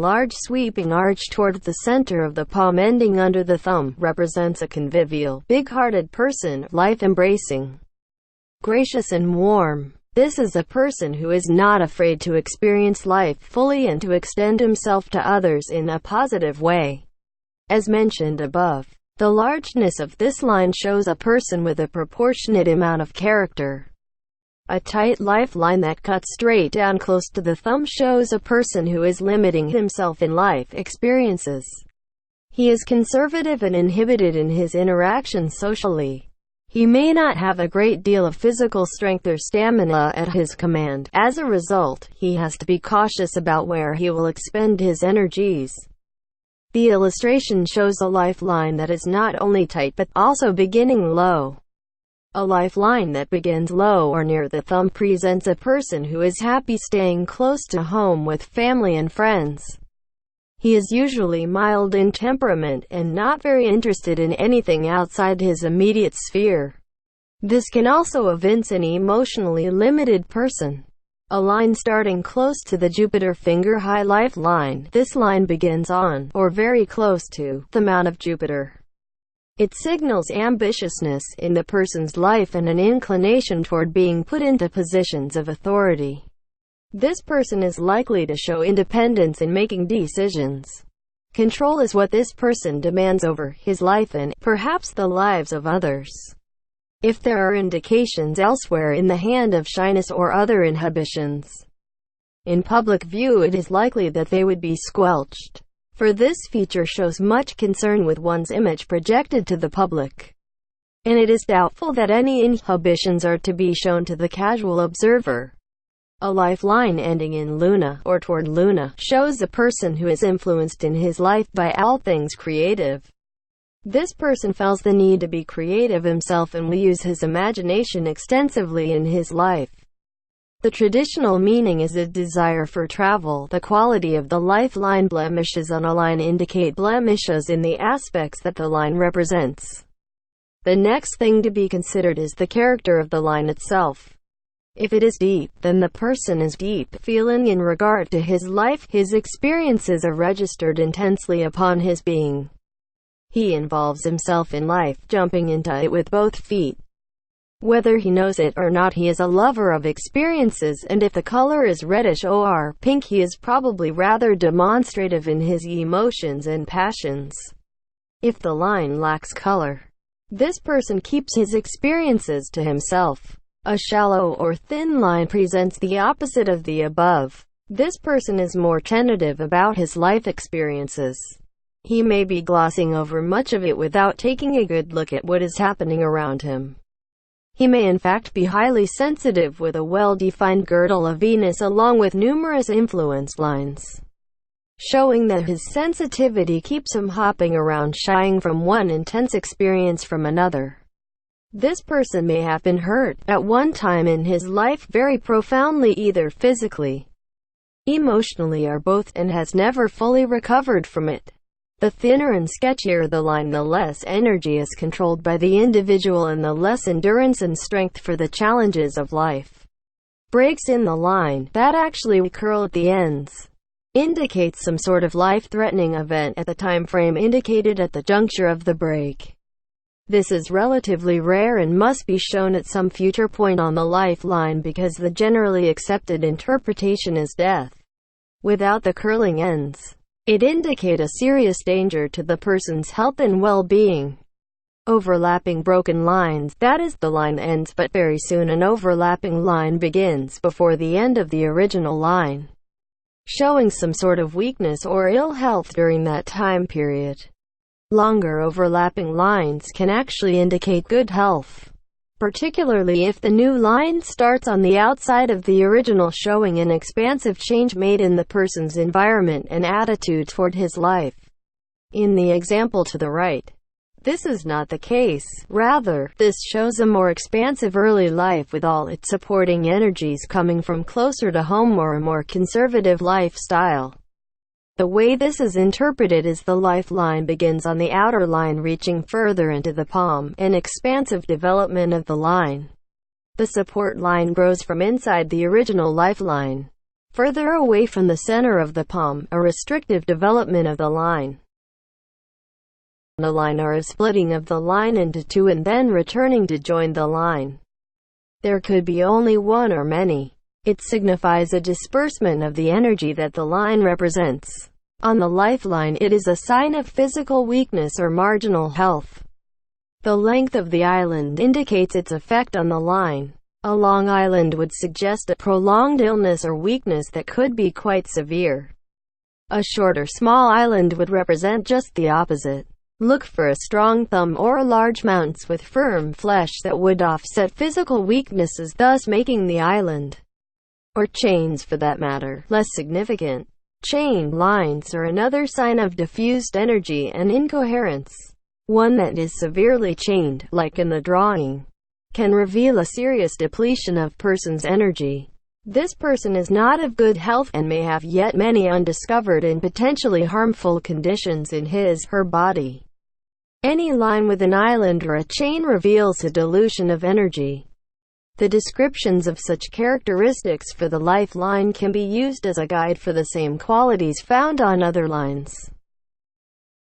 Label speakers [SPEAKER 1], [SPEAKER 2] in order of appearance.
[SPEAKER 1] large sweeping arch toward the center of the palm ending under the thumb, represents a convivial, big-hearted person, life-embracing, gracious and warm. This is a person who is not afraid to experience life fully and to extend himself to others in a positive way. As mentioned above, the largeness of this line shows a person with a proportionate amount of character. A tight lifeline that cuts straight down close to the thumb shows a person who is limiting himself in life experiences. He is conservative and inhibited in his interactions socially. He may not have a great deal of physical strength or stamina at his command. As a result, he has to be cautious about where he will expend his energies. The illustration shows a lifeline that is not only tight but also beginning low. A lifeline that begins low or near the thumb presents a person who is happy staying close to home with family and friends. He is usually mild in temperament and not very interested in anything outside his immediate sphere. This can also evince an emotionally limited person. A line starting close to the Jupiter finger-high lifeline. This line begins on, or very close to, the mount of Jupiter. It signals ambitiousness in the person's life and an inclination toward being put into positions of authority. This person is likely to show independence in making decisions. Control is what this person demands over his life and, perhaps, the lives of others. If there are indications elsewhere in the hand of shyness or other inhibitions in public view, it is likely that they would be squelched. For this feature shows much concern with one's image projected to the public, and it is doubtful that any inhibitions are to be shown to the casual observer. A lifeline ending in Luna, or toward Luna, shows a person who is influenced in his life by all things creative. This person feels the need to be creative himself and will use his imagination extensively in his life. The traditional meaning is a desire for travel. The quality of the lifeline. Blemishes on a line indicate blemishes in the aspects that the line represents. The next thing to be considered is the character of the line itself. If it is deep, then the person is deep feeling in regard to his life. His experiences are registered intensely upon his being. He involves himself in life, jumping into it with both feet. Whether he knows it or not, he is a lover of experiences, and if the color is reddish or pink, he is probably rather demonstrative in his emotions and passions. If the line lacks color, this person keeps his experiences to himself. A shallow or thin line presents the opposite of the above. This person is more tentative about his life experiences. He may be glossing over much of it without taking a good look at what is happening around him. He may in fact be highly sensitive with a well-defined girdle of Venus along with numerous influence lines, showing that his sensitivity keeps him hopping around, shying from one intense experience from another. This person may have been hurt at one time in his life very profoundly, either physically, emotionally, or both, and has never fully recovered from it. The thinner and sketchier the line, the less energy is controlled by the individual and the less endurance and strength for the challenges of life. Breaks in the line, that actually curl at the ends, indicates some sort of life-threatening event at the time frame indicated at the juncture of the break. This is relatively rare and must be shown at some future point on the lifeline because the generally accepted interpretation is death. Without the curling ends, it indicates a serious danger to the person's health and well-being. Overlapping broken lines, that is, the line ends but very soon an overlapping line begins before the end of the original line, showing some sort of weakness or ill health during that time period. Longer overlapping lines can actually indicate good health, particularly if the new line starts on the outside of the original, showing an expansive change made in the person's environment and attitude toward his life. In the example to the right, this is not the case. Rather, this shows a more expansive early life with all its supporting energies coming from closer to home or a more conservative lifestyle. The way this is interpreted is the lifeline begins on the outer line reaching further into the palm, an expansive development of the line. The support line grows from inside the original lifeline. Further away from the center of the palm, a restrictive development of the line. The line or a splitting of the line into two and then returning to join the line. There could be only one or many. It signifies a disbursement of the energy that the line represents. On the lifeline, it is a sign of physical weakness or marginal health. The length of the island indicates its effect on the line. A long island would suggest a prolonged illness or weakness that could be quite severe. A short or small island would represent just the opposite. Look for a strong thumb or large mounts with firm flesh that would offset physical weaknesses, thus making the island, or chains for that matter, less significant. Chain lines are another sign of diffused energy and incoherence. One that is severely chained, like in the drawing, can reveal a serious depletion of person's energy. This person is not of good health and may have yet many undiscovered and potentially harmful conditions in his/her body. Any line with an island or a chain reveals a dilution of energy. The descriptions of such characteristics for the lifeline can be used as a guide for the same qualities found on other lines.